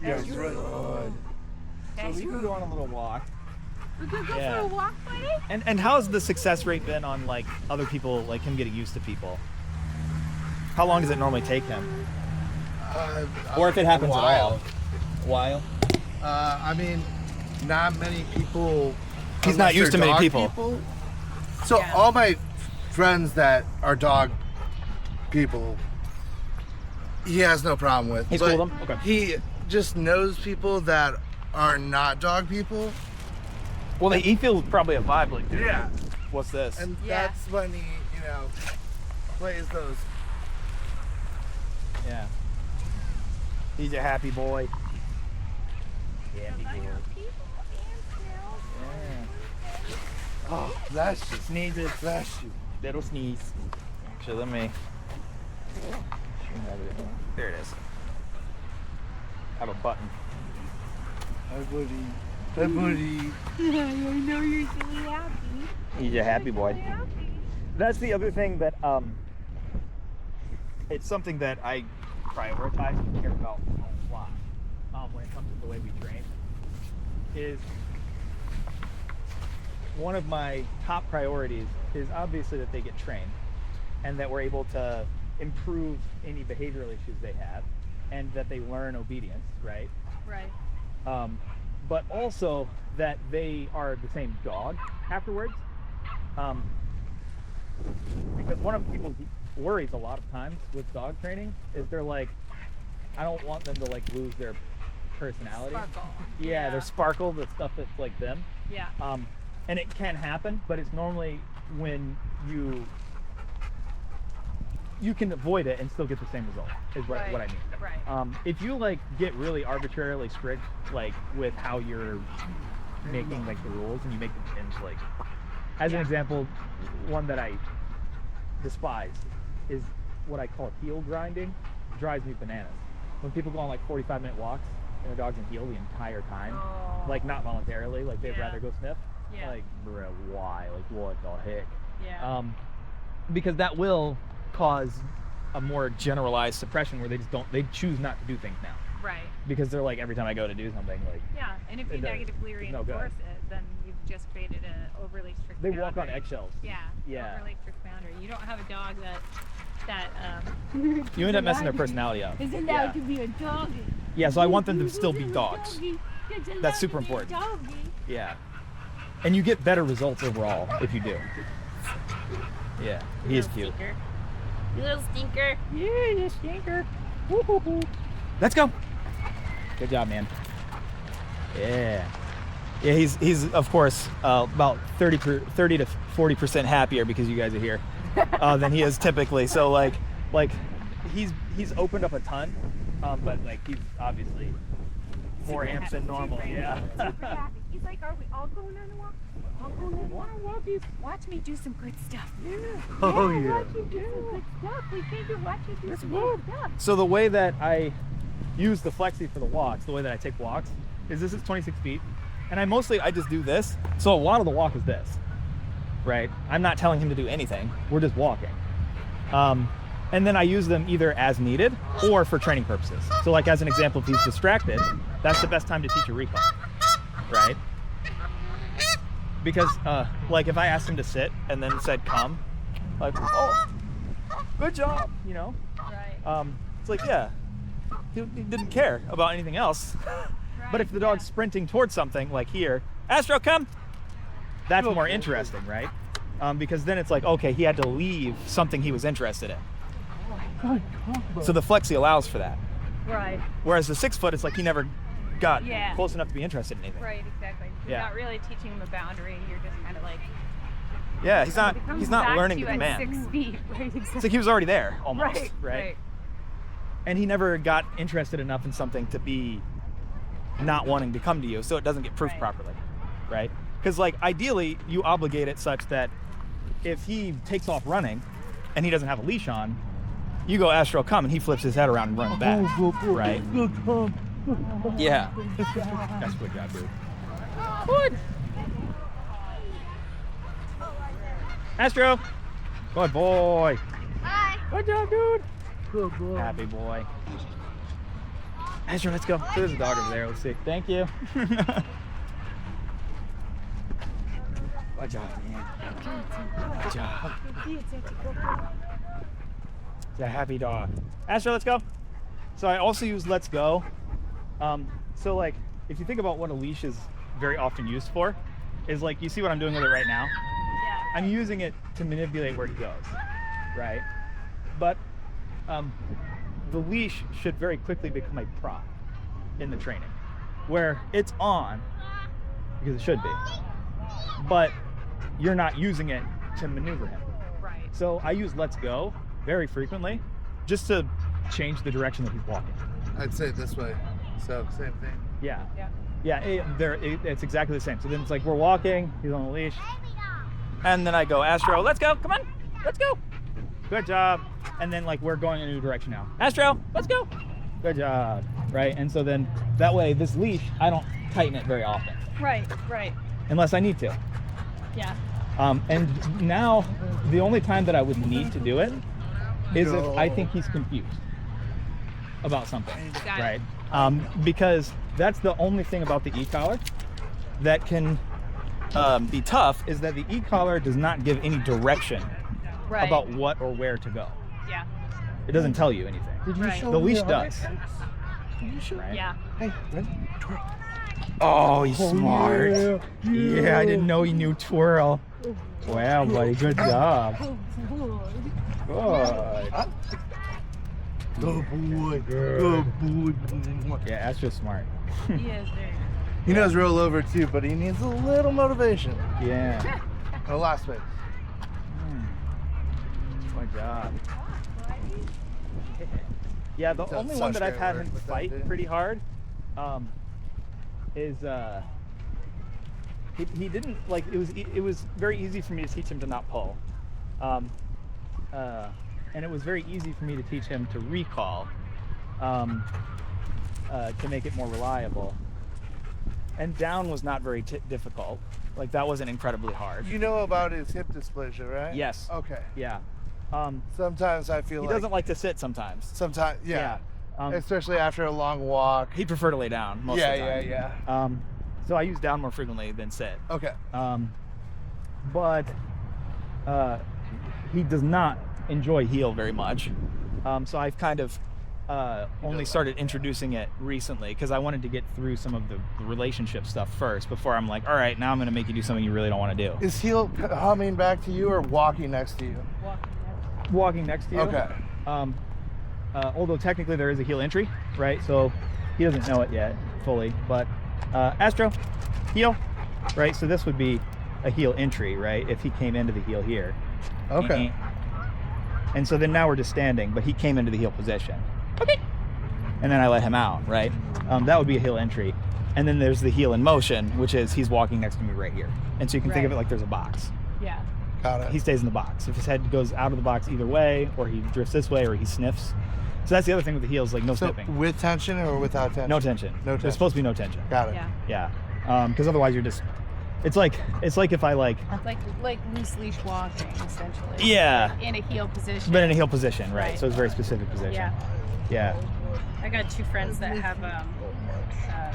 Yes, good. So we can go on a little walk. We could go for a walk, buddy? And how's the success rate been on like other people, like him getting used to people? How long does it normally take him? Or if it happens at all? A while. I mean, not many people. He's not used to many people. So all my friends that are dog people, he has no problem with. He's cool with them? Okay. He just knows people that are not dog people. Well, he feels probably a vibe like, dude, Yeah. what's this? And that's when he, plays those. Yeah. He's a happy boy. Happy boy. Yeah. Oh, bless you. Sneezes. Bless you. Little sneeze. Actually, let me. There it is. I have a button. Hi, buddy. Hi, buddy. I know you're really happy. He's a happy boy. Really happy. That's the other thing that it's something that I prioritize and care about a lot when it comes to the way we train. Is one of my top priorities is obviously that they get trained and that we're able to improve any behavioral issues they have and that they learn obedience, right? Right. But also that they are the same dog afterwards. Because one of people's worries a lot of times with dog training is they're like, I don't want them to like lose their personality. Sparkle. Yeah, their sparkle, the stuff that's like them. Yeah. And it can happen, but it's normally when you can avoid it and still get the same result is what I mean. Right. If you like get really arbitrarily strict like with how you're making like the rules and you make the pins like as an example, one that I despise is what I call heel grinding. It drives me bananas. When people go on like 45-minute walks and their dog's in heel the entire time, like not voluntarily, like they'd rather go sniff. Yeah. Like, bro, why? Like, what the heck? Yeah. Because that will cause a more generalized suppression where they choose not to do things now. Right. Because they're like, every time I go to do something, like. Yeah, and if you negatively reinforce it, then you've just created an overly strict boundary. They walk on eggshells. Yeah. Yeah. Overly strict boundary. You don't have a dog that you end up messing their personality up. isn't allowed to be a doggy. Yeah, so I want them to still be dogs. That's super important. Yeah. And you get better results overall if you do. Yeah, he is cute. Stinker. You little stinker. Yeah, you stinker. Woo-hoo-hoo. Let's go. Good job, man. Yeah. Yeah, he's of course about 30 to 40% happier because you guys are here than he is typically. So like he's opened up a ton, but like he's obviously more amped than normal. Yeah. He's like, are we all going on a walk? All going on a walk? Watch me do some good stuff. Yeah. Oh yeah. Watch you do some good stuff. We came to watch you do some good stuff. So the way that I use the flexi for the walks, the way that I take walks, is this is 26 feet. And I just do this. So a lot of the walk is this, right? I'm not telling him to do anything. We're just walking. And then I use them either as needed or for training purposes. So like as an example, if he's distracted, that's the best time to teach a recall, right? Because like if I asked him to sit and then said come, like, oh, good job, you know? Right. It's like, yeah, he didn't care about anything else. But if the dog's sprinting towards something, like here, Astro, come! That's more interesting, right? Because then it's like, okay, he had to leave something he was interested in. So the flexi allows for that. Right. Whereas the 6 foot, it's like he never got close enough to be interested in anything. Right, exactly. You're not really teaching him a boundary. You're just kind of like. Yeah, he's not learning to command. 6 feet. Right, exactly. It's like he was already there, almost, right? And he never got interested enough in something to be not wanting to come to you, so it doesn't get proofed properly, right? Because like ideally you obligate it such that if he takes off running and he doesn't have a leash on, you go Astro come and he flips his head around and runs back, right? Yeah. That's good job, dude. Good. Astro. Good boy. Hi. Good job, dude. Good boy. Happy boy. Astro, let's go. There's a dog over there. Let's see. Thank you. Good job, man. Good job. It's a happy dog. Astro, let's go. So I also use Let's Go. So like, if you think about what a leash is very often used for, is like, you see what I'm doing with it right now? Yeah. I'm using it to manipulate where he goes, right? But the leash should very quickly become a prop in the training, where it's on, because it should be, but you're not using it to maneuver him. Right. So I use Let's Go very frequently, just to change the direction that he's walking. I'd say this way. So same thing. Yeah. Yeah. Yeah, it's exactly the same. So then it's like we're walking, he's on the leash, and then I go, Astro, let's go, come on, let's go. Good job. And then like we're going in a new direction now. Astro, let's go. Good job. Right? And so then that way, this leash, I don't tighten it very often, Right. Right. unless I need to. Yeah. And now the only time that I would need to do it is No. if I think he's confused about something, Got it. right? Because that's the only thing about the e-collar that can be tough, is that the e-collar does not give any direction Right. about what or where to go. Yeah. It doesn't tell you anything. Did you Right. show The me leash other does. tricks? Did you show? Right? Yeah. Hey, ready? Twirl. Oh, he's smart. yeah. Yeah, I didn't know he knew twirl. Wow, buddy, good job. Good. Good boy. Good boy. Yeah, Astro's smart. He is very. He knows roll over too, but he needs a little motivation. Yeah. Oh, last bit. Good job. Yeah, the That's only such one that I've great had work him with that, fight dude. pretty hard is he didn't like, it was very easy for me to teach him to not pull, and it was very easy for me to teach him to recall, to make it more reliable. And down was not very difficult. Like, that wasn't incredibly hard. You know about his hip dysplasia, right? Yes. Okay. Yeah. Sometimes I feel He like doesn't like to sit sometimes. sometimes, yeah. Yeah. Especially after a long walk. He'd prefer to lay down most yeah, of the time. yeah. So I use down more frequently than sit. Okay. But he does not enjoy heel very much. So I've kind of only started introducing it recently, because I wanted to get through some of the relationship stuff first before I'm like, all right, now I'm going to make you do something you really don't want to do. Is heel humming back to you or walking next to you? Walking next to you. Okay. Although technically there is a heel entry, right? So he doesn't know it yet fully, but Astro, heel, right? So this would be a heel entry, right? If he came into the heel here. Okay. And so then now we're just standing, but he came into the heel position. Okay. And then I let him out, right? That would be a heel entry. And then there's the heel in motion, which is he's walking next to me right here. And so you can think of it like there's a box. Yeah. Got it. He stays in the box. If his head goes out of the box either way, or he drifts this way, or he sniffs. So that's the other thing with the heels, like no So sniffing. with tension or without tension? No tension. No tension. There's supposed to be no tension. Got it. Yeah. Yeah. Because otherwise you're just, it's like if I like, Like loose leash walking, essentially. yeah, In a heel position. but in a heel position, right? Right. So it's a very specific position. Yeah. Yeah. I got two friends that have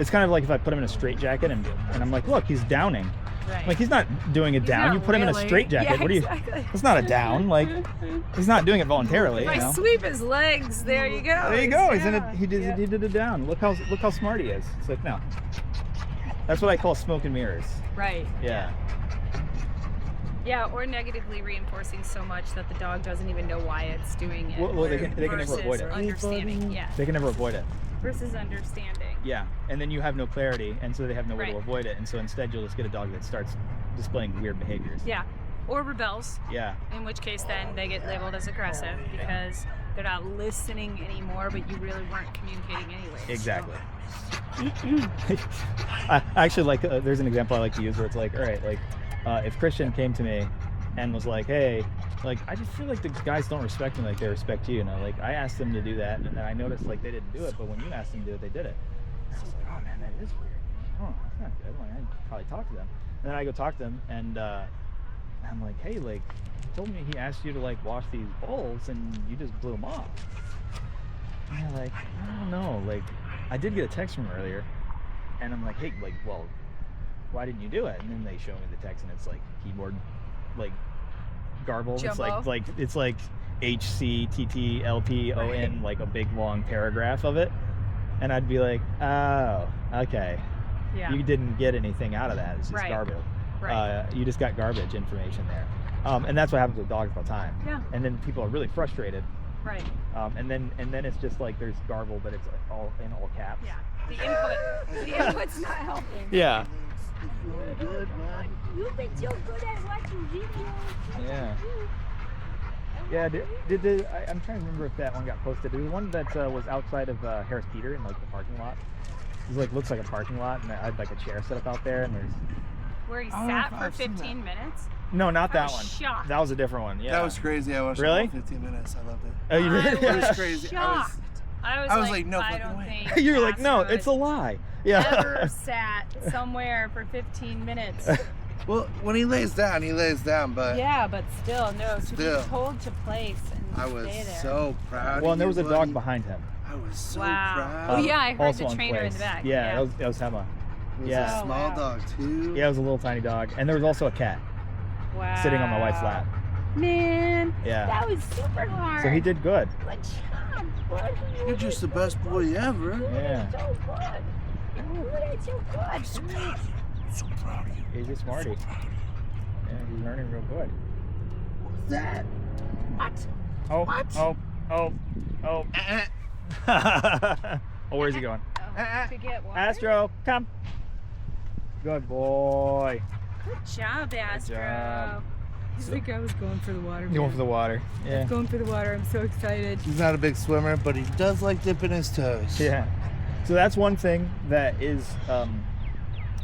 It's kind of like if I put him in a straight jacket and I'm like, look, he's downing. right. Like, he's not doing it down. not You put him in a really. straight jacket. Yeah, What do you? exactly. It's not a down. Like, he's not doing it voluntarily. If You I know? sweep his legs, there you go. There you go. He's in it. Yeah. He did it down. Look how smart he is. It's like, no. That's what I call smoke and mirrors. Right. Yeah. Yeah, or negatively reinforcing so much that the dog doesn't even know why it's doing it. Well, they can never versus avoid it. Understanding, yeah. They can never avoid it. Versus understanding. Yeah. And then you have no clarity, and so they have no way to Right. avoid it. And so instead, you'll just get a dog that starts displaying weird behaviors. Yeah. Or rebels, Yeah. in which case then they get labeled as aggressive because they're not listening anymore, but you really weren't communicating anyway. Exactly. I actually like. There's an example I like to use where it's like, all right, like if Christian came to me and was like, hey, like I just feel like the guys don't respect me like they respect you. And I asked them to do that, and then I noticed like they didn't do it, but when you asked them to do it, they did it. And I was like, oh man, that is weird. Oh, that's not good. Like, I'd probably talk to them. And then I go talk to them, and I'm like, hey, like, he told me he asked you to like wash these bowls, and you just blew them off. And they're like, I don't know, like, I did get a text from her earlier, and I'm like, hey, like, well, why didn't you do it? And then they show me the text, and it's like keyboard, like, garble. Jumbo. It's like HCTTLPON, like a big long paragraph of it, and I'd be like, oh, okay. Yeah. You didn't get anything out of that. It's just Right. garbage. Right. You just got garbage information there, and that's what happens with dogs all the time. Yeah. And then people are really frustrated. Right. And then it's just like there's garble, but it's all in all caps. Yeah. The input's not helping. Yeah. Good, man. You've been so good at watching videos. Yeah. Yeah. I'm trying to remember if that one got posted. There was one that was outside of Harris Teeter in like the parking lot. It was like looks like a parking lot, and I had like a chair set up out there, and there's. Where he I don't know sat if for I've seen 15 minutes. No, not I that was one. shocked. That was a different one. Yeah. That was crazy. I watched Really? it for 15 minutes. I loved it. Oh, you did? I It was was crazy. shocked. I was like, no I fucking don't way. think You're like, no, Astro it's a lie. Yeah. ever sat somewhere for 15 minutes. Well, when he lays down, but Yeah, but still, no. To Still. be told to place and I was stay there. so proud. Well, of and there you, was a dog buddy. behind him. I was so Wow. proud. Oh, yeah, I heard also the on trainer in place. the back. Yeah, that was Emma. It was Yeah. a small wow. dog too. Yeah, it was a little tiny dog, and there was also a cat Wow. sitting on my wife's lap. Man, Yeah. that was super hard. So he did good. Good job, buddy. You're just the best boy ever. Yeah. So good. You did so good. So proud of you. He's a smarty. Yeah, he's learning real good. That. What? Oh, What? oh. Oh, where's he going? Oh, to get water. Astro, come. Good boy. Good job, Astro. job. I think I was going for the water. Going for the water. Yeah. Going for the water. I'm so excited. He's not a big swimmer, but he does like dipping his toes. Yeah. So that's one thing that is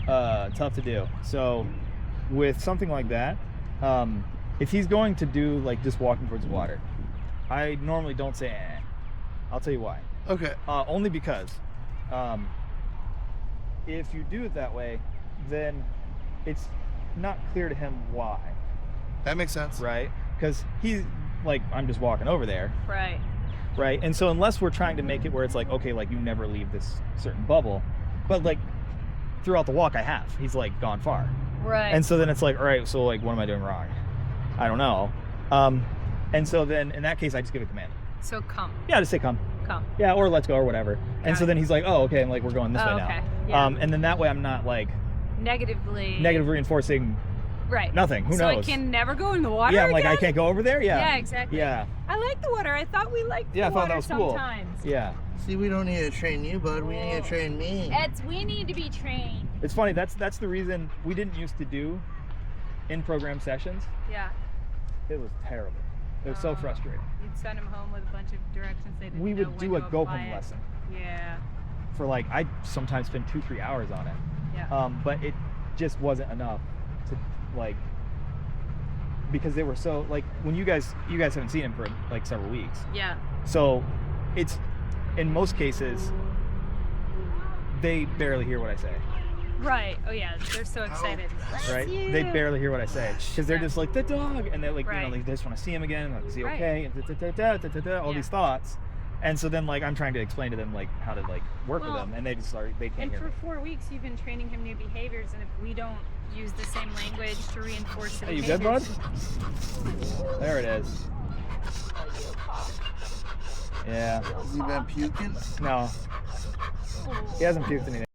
tough to do. So with something like that, if he's going to do like just walking towards the water, I normally don't say eh. I'll tell you why. Okay. Only because if you do it that way, then it's not clear to him why, That makes sense. right? Because he's like, I'm just walking over there, Right. right? And so unless we're trying to make it where it's like, okay, like you never leave this certain bubble, but like throughout the walk I have, he's like gone far. Right. And so then it's like, all right, so like what am I doing wrong? I don't know. And so then in that case I just give a command. so come. Yeah, just say come. Come. Yeah, or let's go or whatever. And Got so it. then he's like, oh, okay, and like we're going this Oh, way now. okay. Yeah. And then that way I'm not like Negatively. negative reinforcing Right. nothing. Who so knows? I can never go in the water. Yeah, I'm like, I again? can't go over there? Yeah. Yeah, exactly. Yeah. I like the water. I thought we liked Yeah, I the thought water that was cool. sometimes. Yeah. See, we don't need to train you, bud. We need to train me. We need to be trained. It's funny, that's the reason we didn't used to do in-program sessions. Yeah. It was terrible. It was so Oh. frustrating. You'd send them home with a bunch of directions they didn't We know would when do a to go-home apply it. lesson Yeah. for like, I sometimes spend 2-3 hours on it. Yeah. But it just wasn't enough to like, because they were so like, when you guys haven't seen him for like several weeks. Yeah. So it's, in most cases, they barely hear what I say, Right. Oh yeah. They're so excited. right? you. They barely hear what I say because they're Yeah. just like, the dog, and they're like, Right. they just want to see him again, like, is he Right. okay, and all Yeah. these thoughts. And so then like I'm trying to explain to them like how to like work with Well, them, and they just are, they can't And hear for me. 4 weeks, you've been training him new behaviors, and if we don't use the same language to reinforce the Hey, you good, bud? behaviors- There it is. Yeah. Has he been puking? No. He hasn't puked anything.